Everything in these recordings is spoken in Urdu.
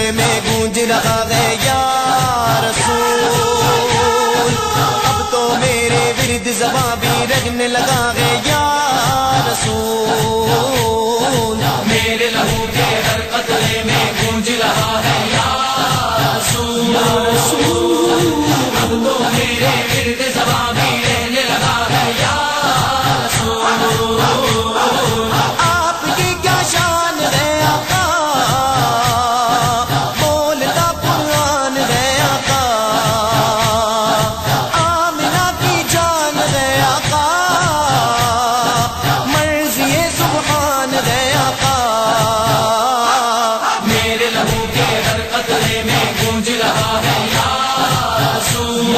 قطرے میں گونج رہا ہے یا رسول، اب تو میرے ورد زباں بھی رہنے لگا ہے یا رسول، میرے لہو کے ہر قطرے میں گونج رہا ہے یا رسول، اب تو میرے ورد زباں بھی رہنے لگا ہے یا رسول۔ آپ کی کیا شان ہے آقا، بولتا قرآن ہے آقا، آمنہ کی جان ہے آقا، مرضی سبحان ہے آقا، میرے لہو کے ہر قطرے میں گونج رہا ہے یا رسول،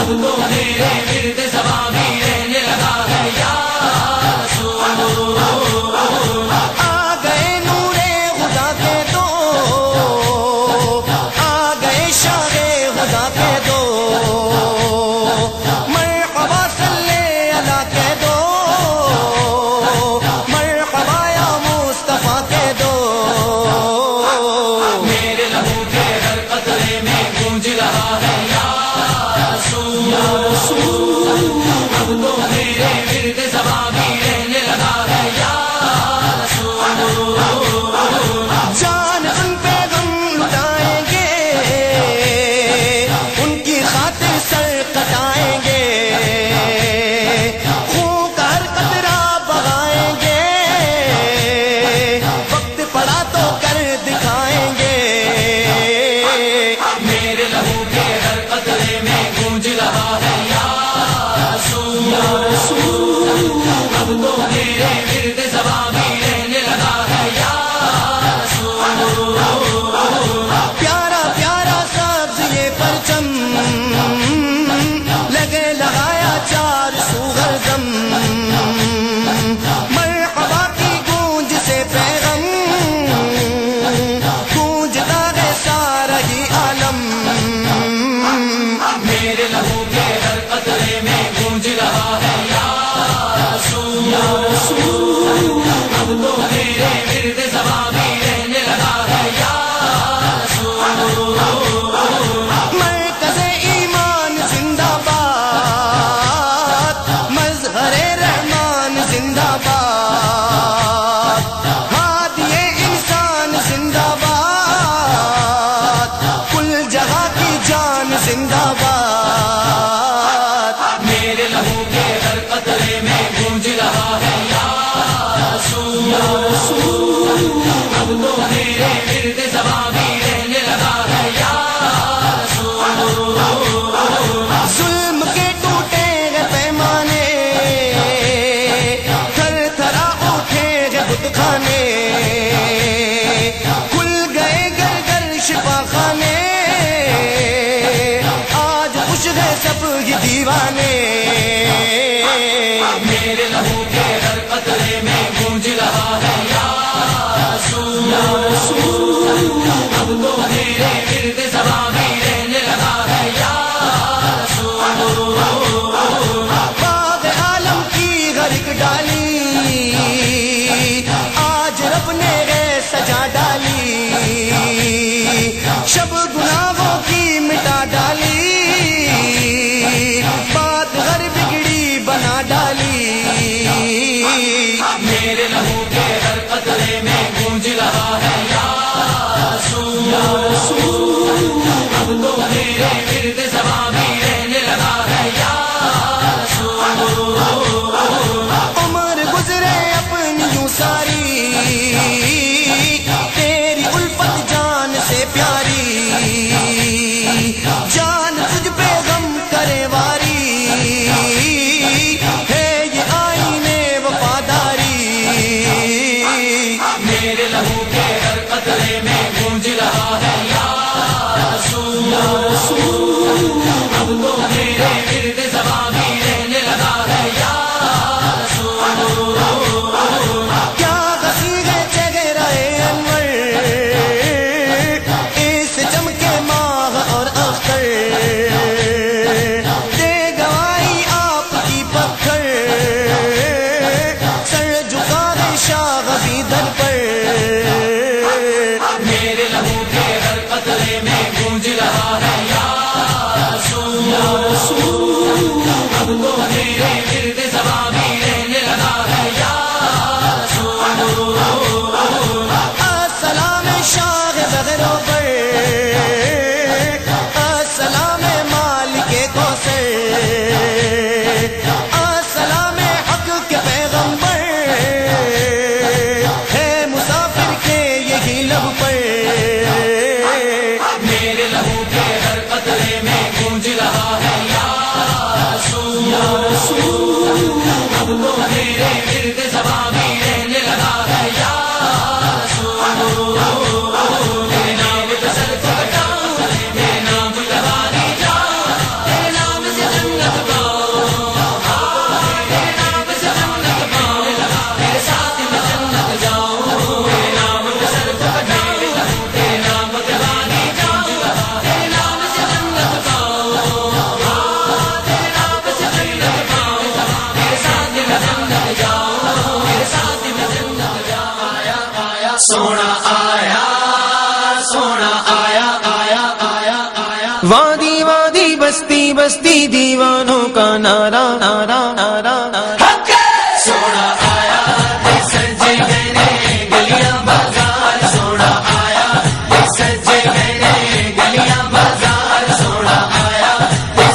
اب تو میرے ورد زباں بھی رہنے لگا ہے یا رسول۔ آ گئے نور خدا کے دو، آ گئے شاہ خدا کے دو، مرحبا صلی اللہ کے دو، مرحبا یا مصطفیٰ کے دو، میرے لہو کے ہر قطرے میں گونج رہا ہے یا رسول، اب تو میرے ورد زباں بھی رہنے لگا ہے یا رسول۔ جان ان پہ غم لٹائیں گے، ان کی خاطر سر کٹائیں گے، خون کا ہر قطرہ بہائیں گے، وقت پڑا تو کر دکھائیں گے، میرے لہو کے ہر قطرے میں گونج رہا ہے یا رسول، اب تو میرے ورد زباں بھی رہنے لگا ہے یا رسول۔ پیارا پیارا سبز یہ پرچم، لگے لگایا چار سو ہردم، مرحبا کی گونج سے پیغام گونجتا ہے سارا ہی عالم، میرے لہو کے ہر قطرے میں گونج رہا ہے یا رسول، اب تو میرے ورد زباں بھی رہنے لگا ہے یا رسول۔ مرکز ایمان زندہ باد، مظہر رحمان زندہ باد، ہادی انسان زندہ باد، کل جہاں کی جان زندہ باد، میرے لہو کے ہر قطرے میں گونج رہا ہے یا رسول، اب تو میرے ورد زباں بھی رہنے لگا ہے یا رسول۔ ظلم کے ٹوٹے گئے پیمانے، تھر تھرا اٹھے گئے بت خانے، کھل گئے گھر گھر شفا خانے، آج خوش گئے سب ہی دیوانے، میرے لہو کے ہر قطرے میں گونج رہا ہے یا رسول، اب تو میرے ورد زباں بھی رہنے لگا ہے یا رسول۔ باغ عالم کی غرق ڈالی، آج رب نے ہے سجا ڈالی، شب گناہوں کی مٹا ڈالی، بات گھر بگڑی بنا ڈالی، میرے لہو کے ہر قطرے میں گونج رہا ہے یا رسول، اب تو میرے ورد زباں بھی رہنے لگا ہے یا رسول۔ عمر گزرے اپنی یوں ساری، تیری الفت جان سے پیاری، جان تجھ پہ غم کرے واری، ہے یہ آئینے وفاداری، میرے لہو کے ہر قطرے میں گونج رہا ہے یا رسول، اب تو میرے ورد زباں بھی رہنے لگا ہے یا رسول۔ کیا غسی ہے چہرہ انور، اس چمکے ماہ اور اختر، دے گواہی آپ کی پتھر، سر جھکا ہے شاہ غزی در پر، بروبر السلام مالک کوثر السلام حق کے پیغمبر ہے مسافر کے یہی لب پر میرے لہو کے ہر قطرے میں گونج رہا ہے یا رسول اب تو میرے ورد زباں بھی رہنے لگا ہے یا رسول تیرے نام پہ سر کو کٹاؤں تیرے نام پہ لگانی جاؤں تیرے نام سے جنت پاؤں تیرے نام سے جنت پاؤں تیرے ساتھ میں جنت جاؤں تیرے نام پہ سر کو کٹاؤں تیرے نام پہ لگانی جاؤں تیرے نام سے جنت پاؤں تیرے نام سے جنت پاؤں تیرے ساتھ میں جنت جاؤں تیرے ساتھ میں جنت جاؤں آیا سونا آیا سونا آیا آیا آیا آیا وادی وادی بستی بستی دیوانوں کا نعرہ نعرہ نعرہ نعرہ سونا آیا سجے گئے گلیاں بازار سونا آیا سجے گئے گلیاں بازار سونا آیا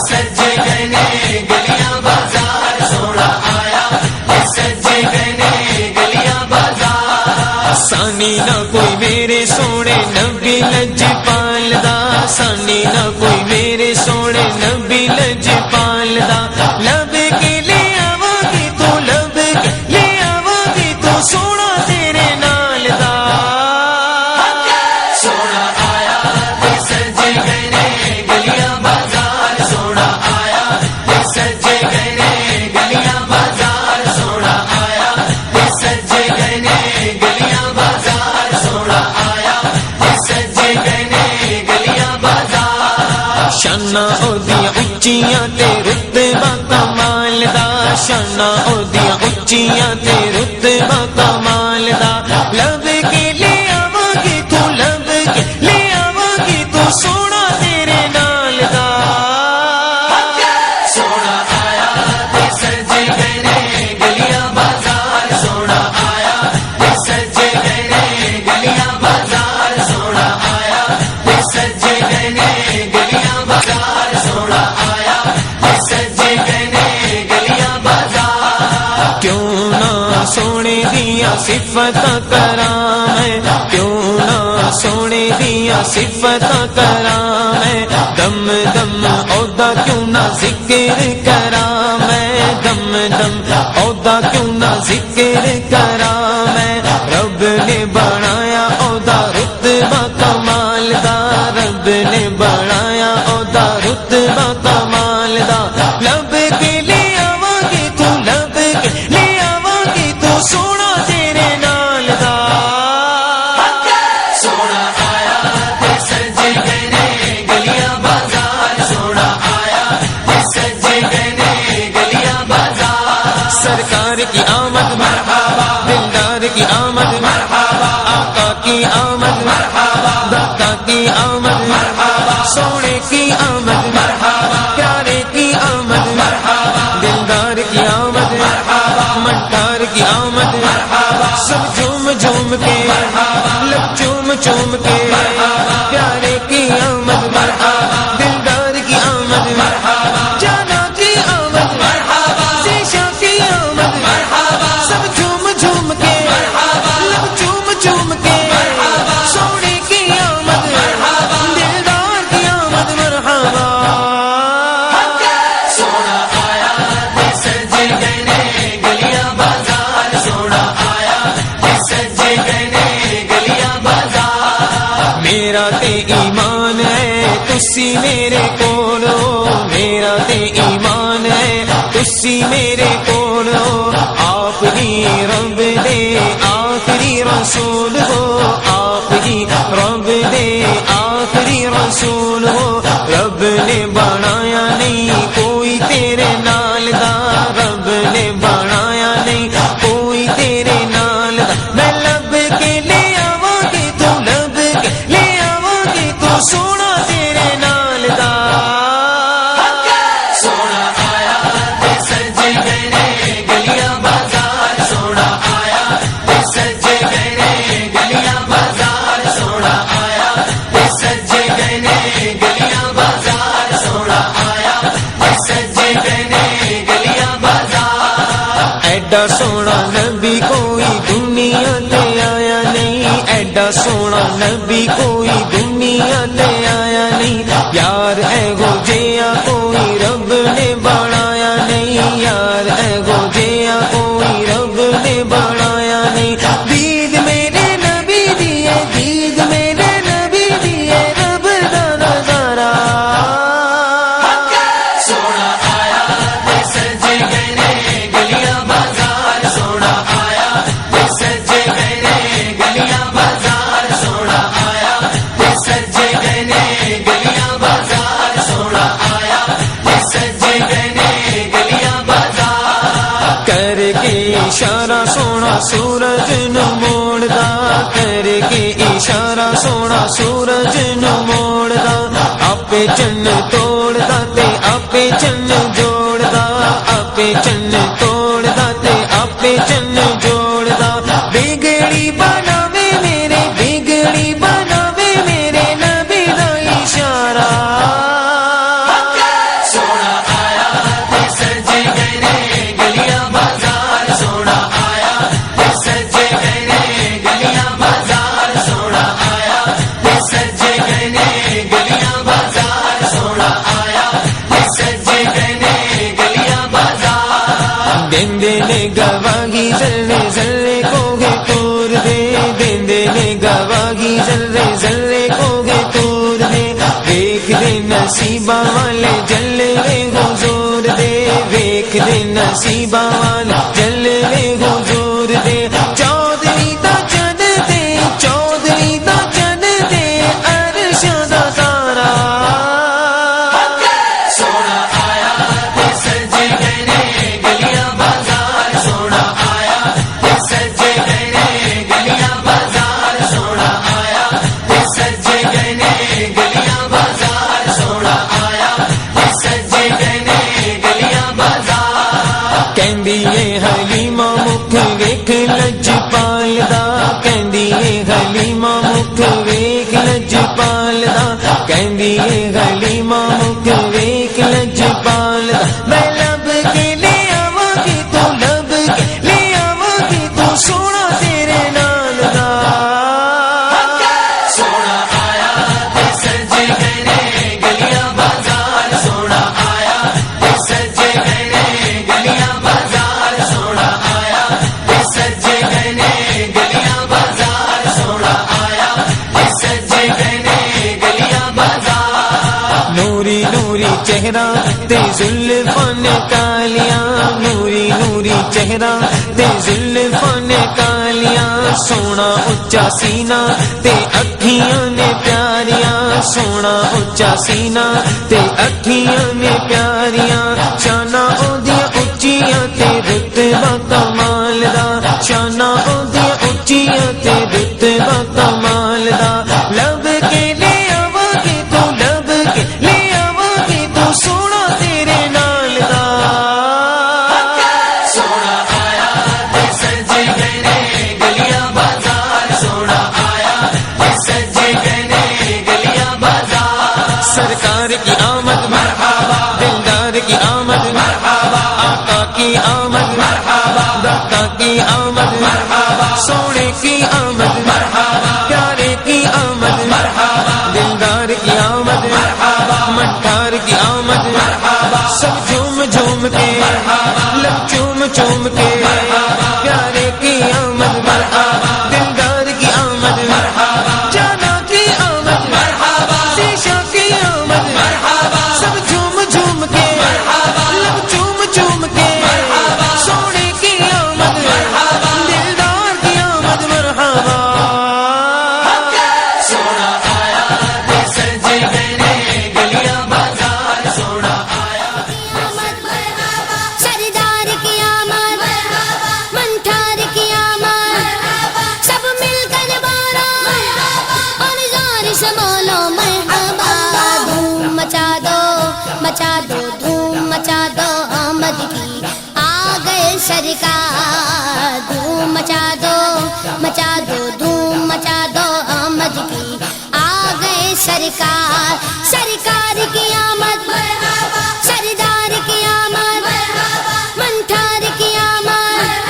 سجے گئے گلیاں بازار سونا آیا سجے گئے گلیاں بازار سانی نہ کوئی میرے سونے نبی لج پالدا سانی نہ کوئی میرے سونے نبی لج پالدا لب کے لے آواں گی تو لب کے لے آواں گی تو سونا تیرے نال دا سونا آیا سجے گئے گلیاں بازار سونا آیا سجے گئے گلیاں بازار سونا آیا سجے گئے گلیاں بازار سونا آیا سجے گئے گلیاں بازار شاناں اودیاں اچیاں تے رتبہ کمال دا شاناں اودیاں اچیاں تے رتبہ کمال دا لب کے لے آواں گی تو لب کے لے آواں گی تو سونا تیرے نال دا سونا آیا سجے گئے گلیاں بازار سونا آیا سجے گئے گلیاں بازار سونا آیا سجے گئے گلیاں بازار سونا آیا سجے گئے گلیاں بازار کیوں نہ سونے دیا صفت کرام ہے کیوں نہ سونے دیا صفت کرام ہے دم دم عہدہ کیوں نہ ذکر کرام ہے دم دم عہدہ کیوں نہ ذکر کرام ہے رب نے بنایا عہدہ رتبہ کمال دا رب نے بنایا عہدہ رتبہ کمال دا لب کے لے آواں گی تو لب کے لے آواں گی تو سونا تیرے نال دا سونا آیا سجے گئے گلیاں بازار سونا آیا سجے گئے گلیاں بازار سرکار کی آمد مرحبا دلدار کی آمد مرحبا آقا کی آمد مرحبا داتا کی آمد مرحبا سونے کی آمد مرحبا پیارے کی آمد مرحبا دلدار کی آمد مرحبا منکار کی آمد مرحبا سب جھوم جھوم کے لب چوم چوم کے پیارے کی آمد مرحبا دلدار کی آمد مرحبا جانا کی آمد مرحبا زیشا کی آمد مرحبا سب جھوم جھوم کے لب چوم چوم کے سونے کی آمد مرحبا دلدار کی آمد مرحبا سونا آیا سجے گئے گلیاں بازار سونا آیا سجے گئے گلیاں بازار میرا تے ایمان ہے تسی میرے کولو میرا تے ایمان ہے تسی میرے کولو آپ ہی رب دے آخری رسول ہو آپ ہی رب دے آخری رسول ہو رب نے بنایا نہیں کوئی تیرے نال دا رب نے بنایا نہیں کوئی تیرے نال دا میں لب کے لے آواں گی تو لب کے لے آواں گی تو سونا تیرے نال دا سونا آیا سجے گئے گلیاں بازار سونا آیا سجے گئے ایڈا سونا نبی کوئی دنیا تے آیا نہیں، ایڈا سونا نبی کوئی دنیا تے آیا نہیں، یار ایہو جیا کوئی رب نے بنایا نہیں، یار ایہو جیا کوئی رب نے بنایا نہیں۔ دید میرے نبی دیے، دید میرے نبی دیے، رب دا نظارہ سونا آیا تے سجے گئے نے گلیاں بازار، سونا آیا تے سجے گئے نے گلیاں بازار، سونا آیا تے سجے گئے نے گلیاں بازار، سونا آیا تے سجے گئے نے گلیاں بازار۔ کر کے اشارہ سونا سورج نو موڑدا، کر کے اشارہ سونا سورج نو موڑدا، آپے چن توڑدا تے آپے چن جوڑدا، آپے چن توڑدا تے آپے چن جوڑدا، بگڑی بناوے میرے، بگڑی بناوے میرے نبی دا اشارہ۔ سونا آیا تے سجے گئے نے گلیاں بازار، سونا آیا تے سجے گئے نے گلیاں بازار، سونا آیا تے سجے گئے نے گلیاں بازار، سونا آیا تے سجے گئے نے گلیاں بازار۔ دیندے نے گواہی ذرے ذرے کو گے تور دے، دیندے نے گواہی ذرے ذرے کو گے تور دے، ویکھ دے نصیباں والے جلوے حضور دے، ویکھ دے نصیباں والے جلوے حضور دے، چودھویں دا چن دے، چودھویں دا چن دے، عرش دا تارا۔ سونا آیا تے سجے گئے نے گلیاں بازار، سونا آیا تے سجے گئے نے گلیاں بازار، سونا آیا تے سجے گئے نے گلیاں بازار، سونا آیا تے سجے گئے نے گلیاں بازار۔ کہندی اے حلیمہ مکھ ویکھ لجپال دا، کہندی اے حلیمہ مکھ ویکھ لجپال دا، کہندی اے حلیمہ مکھ ویکھ لجپال دا، میں لب کے لے آواں گی تو لب کے لے آواں گی تو سونا تیرے نال دا۔ سونا آیا تے سجے گئے نے گلیاں بازار، سونا آیا تے سجے گئے نے گلیاں بازار، سونا آیا تے سجے گئے نے گلیاں بازار، سونا آیا تے سجے گئے نے گلیاں بازار۔ نوری نوری چہرہ تے زلفاں نے کالیاں، نوری نوری چہرہ تے زلفاں نے کالیاں، سونا اچا سینہ تے اکھیاں نے پیاریاں، سونا اچا سینہ تے اکھیاں نے پیاریاں، شاناں اودیاں اچیاں تے رتبہ کمال دا، شاناں اودیاں اچیاں تے رتبہ کمال دا، لب کے لے آواں گے تو لب کے لے آواں گے تو سونا تیرے نال دا۔ سونا آیا تے سجے گئے نے گلیاں بازار، سونا آیا تے سجے گئے نے گلیاں بازار۔ سرکار کی آمد مرحبا، دلدار کی آمد مرحبا، آقا کی آمد مرحبا، داتا کی آمد مرحبا، سونے کی آمد مرحبا، پیارے کی آمد مرحبا، دلدار کی آمد مرحبا، منٹار کی آمد مرحبا، سب جھوم جھوم کے لب چوم چوم کے، پیارے کی آمد مرحبا، دلدار کی آمد مرحبا، جانا کی آمد مرحبا، شیشہ کی آمد مرحبا، سب جھوم جھوم کے لب چوم چوم کے، سونے کی آمد مرحبا، دلدار کی آمد مرحبا۔ سونا آیا تے سجے گئے نے گلیاں بازار، سونا آیا سردار کی آمد، منٹار کی آمد، سب مل کر بارا اور زار سے بولو مرحبا۔ دھوم مچا دو مچا دو، دھوم مچا دو آمد کی، آ گئے سرکار۔ دھوم مچا دو مچا دو، دھوم مچا دو آمد کی، آ گئے سرکار۔ سرکار کی آمد، سردار کی آمد، منٹار کی آمد،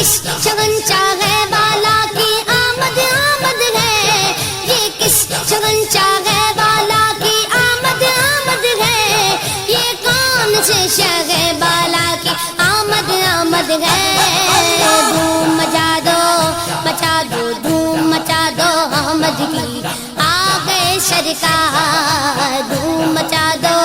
کس شگنچاہ والا کی آمد آمد ہے، یہ کس شگنچاہ والا کی آمد آمد ہے، یہ کون سے شہ بالا کی آمد آمد ہے۔ دھوم مچا دو مچا دو دھوم مچا دو آمد کی آ گئے سرکار، دھوم مچا دو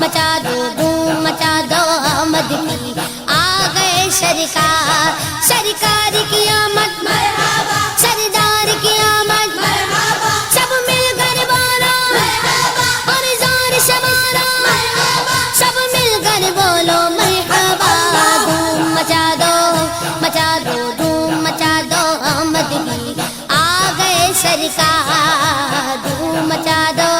مچا دو دھوم مچا دو آمد کی آ گئے سرکار، سرکار کی آمد مرحبا، سردار کی آمد مرحبا، سب مل کر بولو مرحبا، اور زور سے بولو مرحبا، سب مل کر بولو مرحبا۔ دھوم مچا دو مچا دو دھوم مچا دو آمد کی آ گئے سرکار، دھوم مچا دو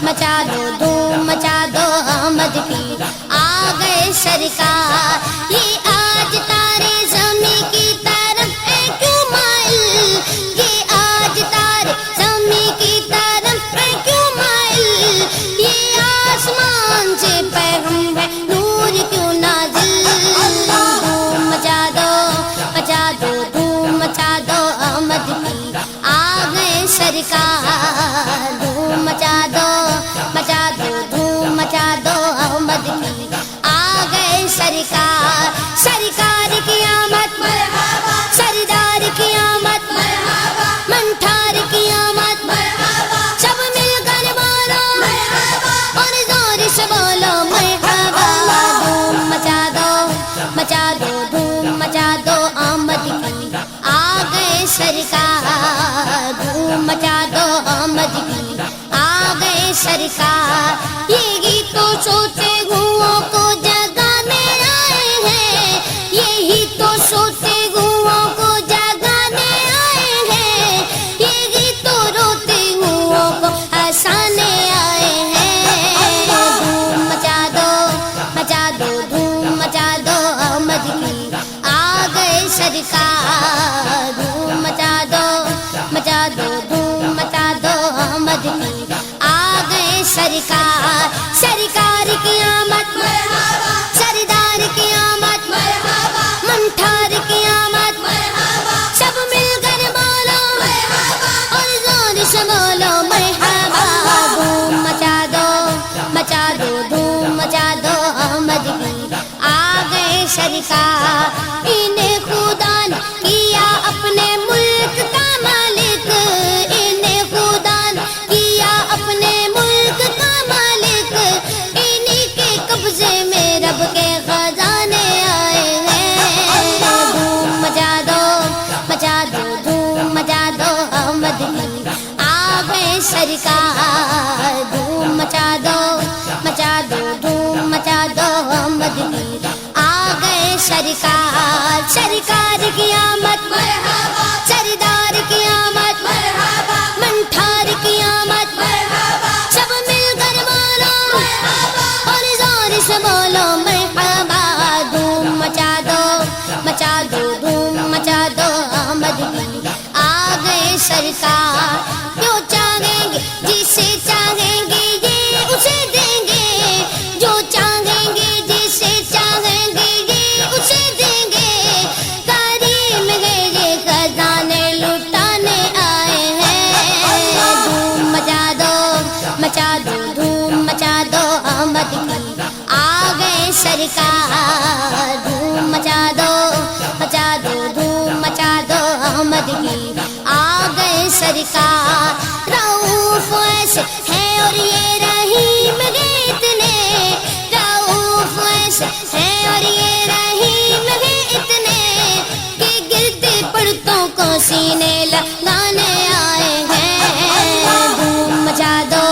مچا دو دھوم مچا دو آمد کی آ گئے سرکار۔ یہ آج تارے زمین کی طرف ہے کیوں مائل، یہ آج تارے زمین کی طرف ہے کیوں مائل، یہ آسمان سے پیغام ہے نور کیوں نازل۔ دھوم مچا دو مچا دو دھوم مچا دو آمد کی آ گئے سرکار، دھوم مچا دو مچا دو دھوم مچا دو آمد کی آ گئے سرکار، سرکار کی آمد مرحبا، سردار کی آمد مرحبا، منٹھار کی آمد مرحبا، سب مل کر بولو مرحبا، اور زور سے بولو مرحبا۔ دھوم مچا دو مچا دو دھوم مچا دو آمد کی آ گئے سرکار، دھوم مچا دو آمد کی آ گئے سرکار۔ یہ گیت تو سوتے گھوؤں کو جگانے آئے ہیں، یہی تو سوتے گھوؤں کو جگانے آئے ہیں، یہ گیت تو روتے گھوؤں کو ہنسانے آئے ہیں۔ دھوم مچا دو مچا دو دھوم مچا دو آمد کی آ گئے سرکار، دھوم مچا دو مچا دو دھوم مچا دو آمد کی آ گئے سرکار، سرکار کی آمد مرحبا، سردار کی آمد مرحبا، منٹھار کی آمد مرحبا، سب مل کر بولو مرحبا، اور زور سے بولو مرحبا۔ دھوم مچا دو مچا دو دھوم مچا دو آمد کی آ گئے سرکار۔ انہیں خدا نے کیا اپنے ملک کا مالک، انہیں خدا نے کیا اپنے ملک کا مالک، انہی کے قبضے میں رب کے خزانے آئے ہیں۔ دھوم مچا دو مچا دو دھوم مچا دو آمد کی آ گئے سرکار، دھوم مچا دو مچا دو دھوم مچا دو آمد کی آ گئے سرکار، سرکار کی آمد مرحبا، سردار کی آمد مرحبا، منٹھار کی آمد مرحبا، سب مل کر بولو مرحبا، اور زور سے بولو مرحبا۔ دھوم مچا دو مچا دو دھوم مچا دو آمد کی آ گئے سرکار۔ جو چاہیں گے جسے چاہیں گے یہ اسے دیں گے، جو چاہیں گے جسے چاہیں گے یہ اسے دیں گے، کریم ہے یہ خزانے لٹانے آئے ہیں۔ دھوم مچا دو مچا دو دھوم مچا دو آمد کی آ گئے سرکار، دھوم مچا دو مچا دو دھوم مچا دو آمد کی آ گئے سرکار۔ رؤوف ایسے ہے اور یہ رحیم ہے اتنے، رؤوف ایسے ہے اور یہ رحیم ہے اتنے، کہ گرتے پڑتوں کو سینے لگانے آئے ہیں۔ دھوم مچا دو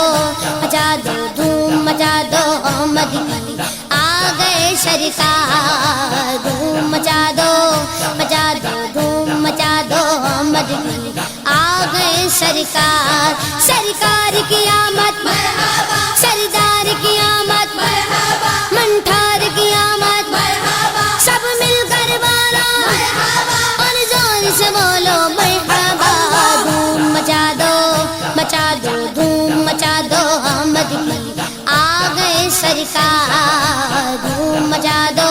مچا دو دھوم مچا دو آمد کی آ گئے سرکار، دھوم مچا دو مچا دو دھوم مچا دو آمد کی آ گئے سرکار، سرکار کی آمد مرحبا، سردار کی آمد مرحبا، منٹھار کی آمد مرحبا، سب مل کر بولو مرحبا، اور زور سے بولو مرحبا۔ دھوم مچا دو مچا دو دھوم مچا دو آمد کی آ گئے سرکار، دھوم مچا دو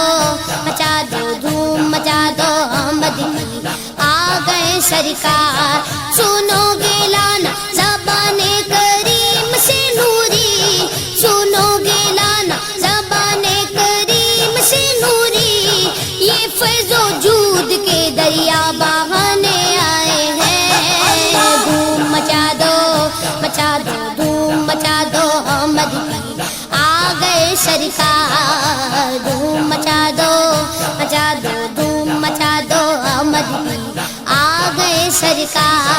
مچا دو دھوم مچا دو آمد مدینہ آ گئے سرکار سنو گے لانا زبان کریم سے نوری سنو گے لانا زبان کریم سے نوری یہ فیض و جود کے دریا بہانے آئے ہیں دھوم مچا دو دھوم مچا دو مدینہ آ گئے سرکار دھوم مچا دو دھوم مچا دو مدینہ آ گئے سرکار